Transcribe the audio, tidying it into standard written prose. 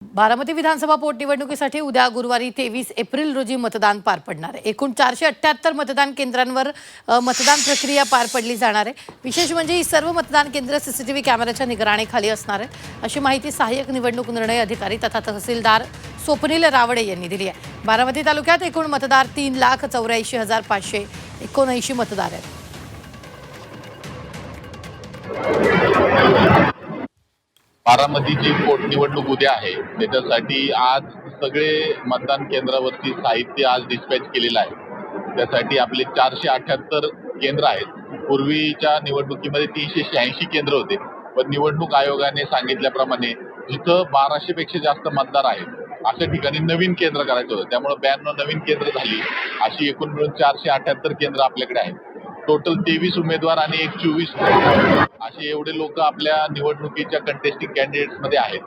बारामती विधानसभा पोटनिवडणुकीसाठी उद्या गुरुवारी 23 एप्रिल रोजी मतदान पार पडणार आहे। एकूण 478 मतदान केंद्रांवर मतदान प्रक्रिया पार पडली जाणार आहे। विशेष म्हणजे ही सर्व मतदान केंद्र सीसीटीव्ही कॅमेऱ्याच्या निगराणीखाली असणार आहे, अशी माहिती सहाय्यक निवडणूक निर्णय अधिकारी तथा तहसीलदार स्वप्नील रावडे यांनी दिली आहे। बारामती तालुक्यात एकूण मतदार 3,84,579 मतदार आहेत। बारामतीची पोटनिवडणूक उद्या आहे, त्याच्यासाठी आज सगळे मतदान केंद्रावरती साहित्य आज डिस्पॅच केलेलं आहे। त्यासाठी आपले 478 केंद्र आहेत। पूर्वीच्या निवडणुकीमध्ये 386 केंद्र होते, पण निवडणूक आयोगाने सांगितल्याप्रमाणे जिथं 1200 पेक्षा जास्त मतदार आहेत अशा ठिकाणी नवीन केंद्र करायचं होतं, त्यामुळे 92 नवीन केंद्र झाली। अशी एकूण मिळून 478 केंद्र आपल्याकडे आहेत। टोटल 23 उमेदवार आणि 24 असे एवढे लोक आपल्या निवडणुकीच्या कंटेस्टिंग कॅन्डिडेट्स मध्ये आहेत।